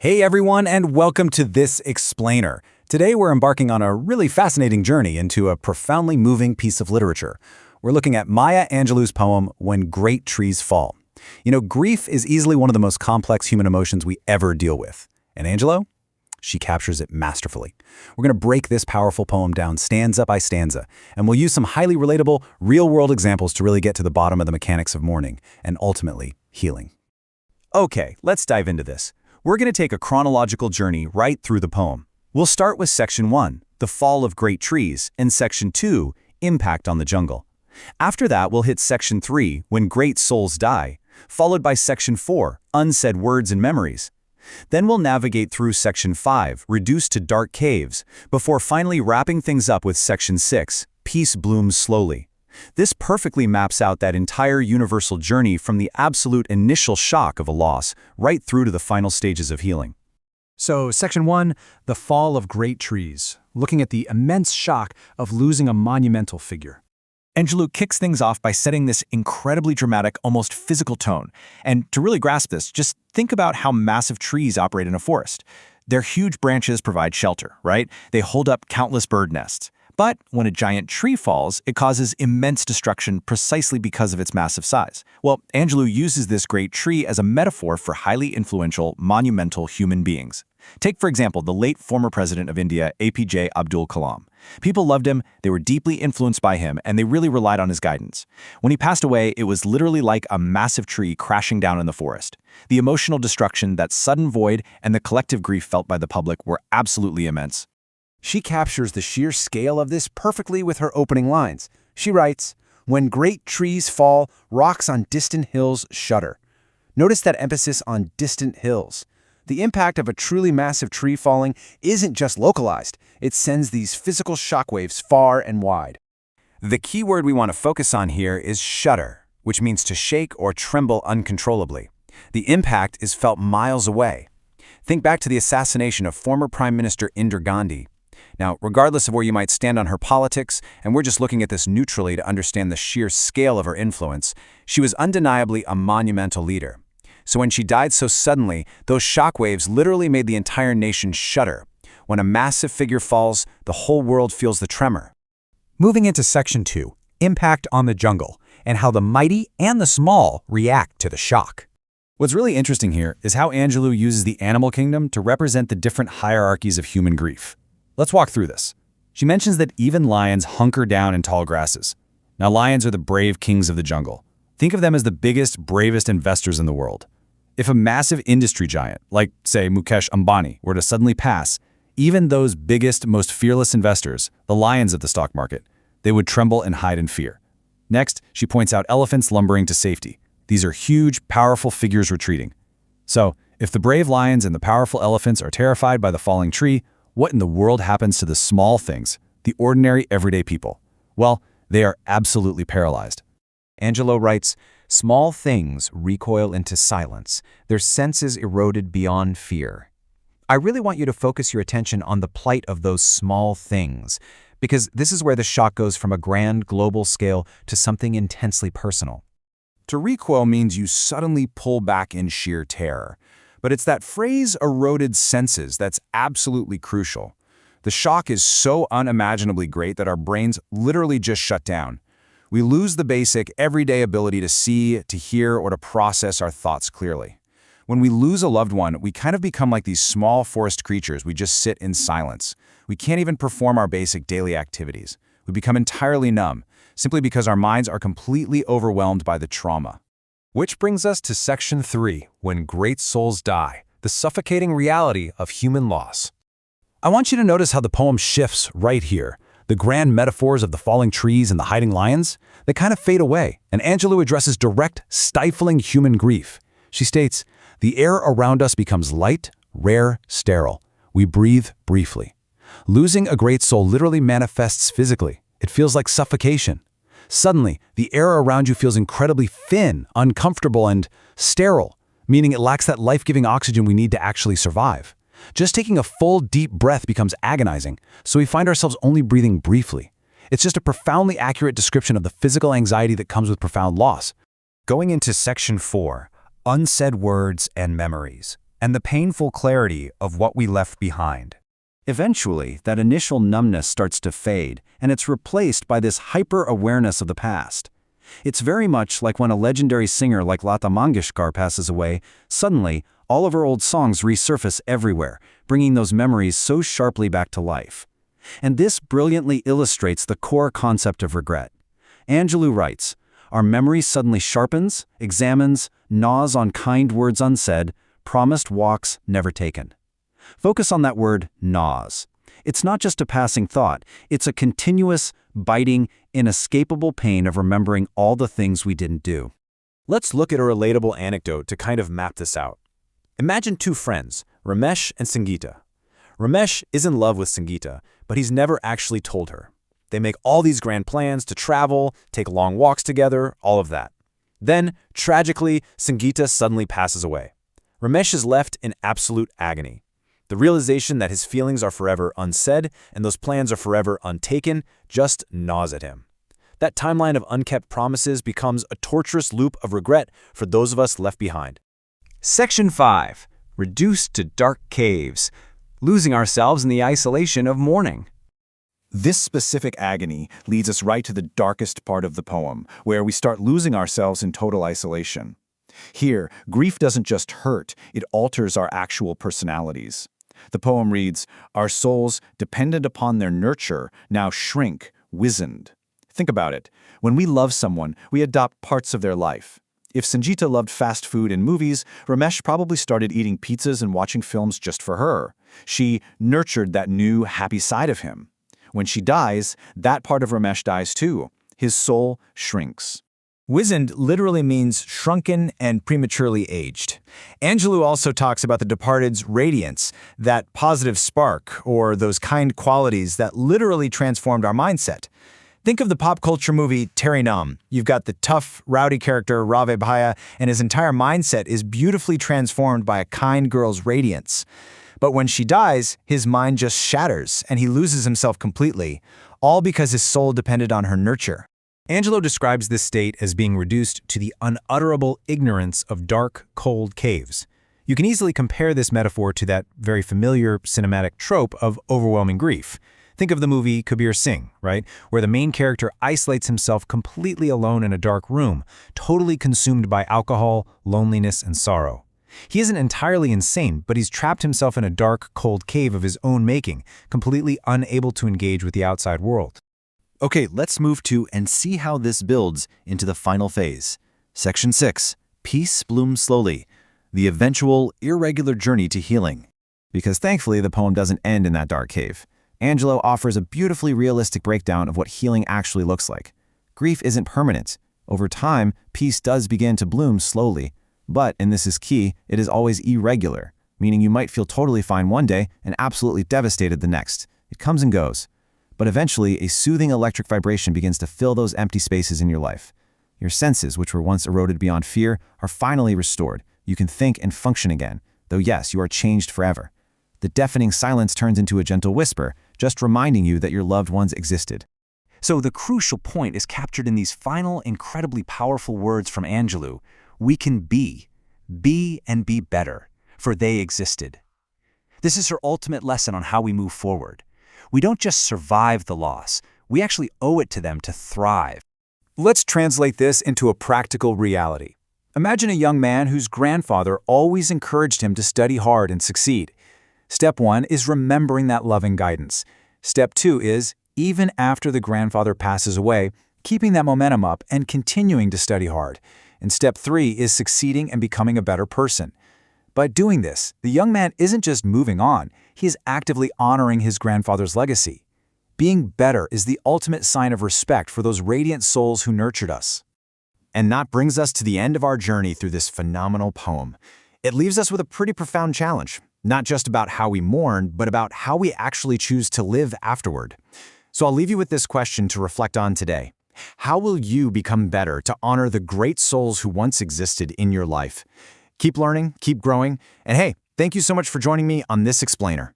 Hey everyone, and welcome to This Explainer. Today we're embarking on a really fascinating journey into a profoundly moving piece of literature. We're looking at Maya Angelou's poem, When Great Trees Fall. Grief is easily one of the most complex human emotions we ever deal with. And Angelou? She captures it masterfully. We're going to break this powerful poem down stanza by stanza, and we'll use some highly relatable, real-world examples to really get to the bottom of the mechanics of mourning, and ultimately, healing. Okay, let's dive into this. We're going to take a chronological journey right through the poem. We'll start with Section 1, The Fall of Great Trees, and Section 2, Impact on the Jungle. After that, we'll hit Section 3, When Great Souls Die, followed by Section 4, Unsaid Words and Memories. Then we'll navigate through Section 5, Reduced to Dark Caves, before finally wrapping things up with Section 6, Peace Blooms Slowly. This perfectly maps out that entire universal journey from the absolute initial shock of a loss right through to the final stages of healing. So, Section 1, The Fall of Great Trees, looking at the immense shock of losing a monumental figure. Angelou kicks things off by setting this incredibly dramatic, almost physical tone. And to really grasp this, just think about how massive trees operate in a forest. Their huge branches provide shelter, right? They hold up countless bird nests. But when a giant tree falls, it causes immense destruction precisely because of its massive size. Well, Angelou uses this great tree as a metaphor for highly influential, monumental human beings. Take, for example, the late former president of India, APJ Abdul Kalam. People loved him, they were deeply influenced by him, and they really relied on his guidance. When he passed away, it was literally like a massive tree crashing down in the forest. The emotional destruction, that sudden void, and the collective grief felt by the public were absolutely immense. She captures the sheer scale of this perfectly with her opening lines. She writes, "When great trees fall, rocks on distant hills shudder." Notice that emphasis on distant hills. The impact of a truly massive tree falling isn't just localized. It sends these physical shockwaves far and wide. The key word we want to focus on here is shudder, which means to shake or tremble uncontrollably. The impact is felt miles away. Think back to the assassination of former Prime Minister Indira Gandhi. Now, regardless of where you might stand on her politics, and we're just looking at this neutrally to understand the sheer scale of her influence, she was undeniably a monumental leader. So when she died so suddenly, those shockwaves literally made the entire nation shudder. When a massive figure falls, the whole world feels the tremor. Moving into Section 2, Impact on the Jungle, and how the mighty and the small react to the shock. What's really interesting here is how Angelou uses the animal kingdom to represent the different hierarchies of human grief. Let's walk through this. She mentions that even lions hunker down in tall grasses. Now, lions are the brave kings of the jungle. Think of them as the biggest, bravest investors in the world. If a massive industry giant, like, say, Mukesh Ambani, were to suddenly pass, even those biggest, most fearless investors, the lions of the stock market, they would tremble and hide in fear. Next, she points out elephants lumbering to safety. These are huge, powerful figures retreating. So, if the brave lions and the powerful elephants are terrified by the falling tree, what in the world happens to the small things, the ordinary, everyday people? Well, they are absolutely paralyzed. Angelou writes, "Small things recoil into silence, their senses eroded beyond fear." I really want you to focus your attention on the plight of those small things, because this is where the shock goes from a grand global scale to something intensely personal. To recoil means you suddenly pull back in sheer terror. But it's that phrase, eroded senses, that's absolutely crucial. The shock is so unimaginably great that our brains literally just shut down. We lose the basic, everyday ability to see, to hear, or to process our thoughts clearly. When we lose a loved one, we kind of become like these small forest creatures. We just sit in silence. We can't even perform our basic daily activities. We become entirely numb, simply because our minds are completely overwhelmed by the trauma. Which brings us to Section 3, When Great Souls Die, the suffocating reality of human loss. I want you to notice how the poem shifts right here. The grand metaphors of the falling trees and the hiding lions, they kind of fade away, and Angelou addresses direct, stifling human grief. She states, "The air around us becomes light, rare, sterile. We breathe briefly." Losing a great soul literally manifests physically. It feels like suffocation. Suddenly, the air around you feels incredibly thin, uncomfortable, and sterile, meaning it lacks that life-giving oxygen we need to actually survive. Just taking a full, deep breath becomes agonizing, so we find ourselves only breathing briefly. It's just a profoundly accurate description of the physical anxiety that comes with profound loss. Going into Section 4, Unsaid Words and Memories, and the painful clarity of what we left behind. Eventually, that initial numbness starts to fade, and it's replaced by this hyper-awareness of the past. It's very much like when a legendary singer like Lata Mangeshkar passes away. Suddenly, all of her old songs resurface everywhere, bringing those memories so sharply back to life. And this brilliantly illustrates the core concept of regret. Angelou writes, "Our memory suddenly sharpens, examines, gnaws on kind words unsaid, promised walks never taken." Focus on that word, gnaws. It's not just a passing thought, it's a continuous, biting, inescapable pain of remembering all the things we didn't do. Let's look at a relatable anecdote to kind of map this out. Imagine two friends, Ramesh and Sangeeta. Ramesh is in love with Sangeeta, but he's never actually told her. They make all these grand plans to travel, take long walks together, all of that. Then, tragically, Sangeeta suddenly passes away. Ramesh is left in absolute agony. The realization that his feelings are forever unsaid and those plans are forever untaken just gnaws at him. That timeline of unkept promises becomes a torturous loop of regret for those of us left behind. Section 5. Reduced to dark caves. Losing ourselves in the isolation of mourning. This specific agony leads us right to the darkest part of the poem, where we start losing ourselves in total isolation. Here, grief doesn't just hurt, it alters our actual personalities. The poem reads, "Our souls, dependent upon their nurture, now shrink, wizened." Think about it. When we love someone, we adopt parts of their life. If Sangeeta loved fast food and movies, Ramesh probably started eating pizzas and watching films just for her. She nurtured that new, happy side of him. When she dies, that part of Ramesh dies too. His soul shrinks. Wizened literally means shrunken and prematurely aged. Angelou also talks about the departed's radiance, that positive spark, or those kind qualities that literally transformed our mindset. Think of the pop culture movie Terry Num. You've got the tough, rowdy character Rave Bhaya, and his entire mindset is beautifully transformed by a kind girl's radiance. But when she dies, his mind just shatters, and he loses himself completely, all because his soul depended on her nurture. Angelou describes this state as being reduced to the unutterable ignorance of dark, cold caves. You can easily compare this metaphor to that very familiar cinematic trope of overwhelming grief. Think of the movie Kabir Singh, right? Where the main character isolates himself completely alone in a dark room, totally consumed by alcohol, loneliness, and sorrow. He isn't entirely insane, but he's trapped himself in a dark, cold cave of his own making, completely unable to engage with the outside world. Okay, let's move to and see how this builds into the final phase. Section 6, Peace Blooms Slowly, the eventual, irregular journey to healing. Because thankfully, the poem doesn't end in that dark cave. Angelou offers a beautifully realistic breakdown of what healing actually looks like. Grief isn't permanent. Over time, peace does begin to bloom slowly. But, and this is key, it is always irregular, meaning you might feel totally fine one day and absolutely devastated the next. It comes and goes. But eventually, a soothing electric vibration begins to fill those empty spaces in your life. Your senses, which were once eroded beyond fear, are finally restored. You can think and function again, though yes, you are changed forever. The deafening silence turns into a gentle whisper, just reminding you that your loved ones existed. So the crucial point is captured in these final, incredibly powerful words from Angelou. We can be and be better, for they existed. This is her ultimate lesson on how we move forward. We don't just survive the loss, we actually owe it to them to thrive. Let's translate this into a practical reality. Imagine a young man whose grandfather always encouraged him to study hard and succeed. Step 1 is remembering that loving guidance. Step 2 is, even after the grandfather passes away, keeping that momentum up and continuing to study hard. And step 3 is succeeding and becoming a better person. By doing this, the young man isn't just moving on, he is actively honoring his grandfather's legacy. Being better is the ultimate sign of respect for those radiant souls who nurtured us. And that brings us to the end of our journey through this phenomenal poem. It leaves us with a pretty profound challenge, not just about how we mourn, but about how we actually choose to live afterward. So I'll leave you with this question to reflect on today. How will you become better to honor the great souls who once existed in your life? Keep learning, keep growing, and hey, thank you so much for joining me on this explainer.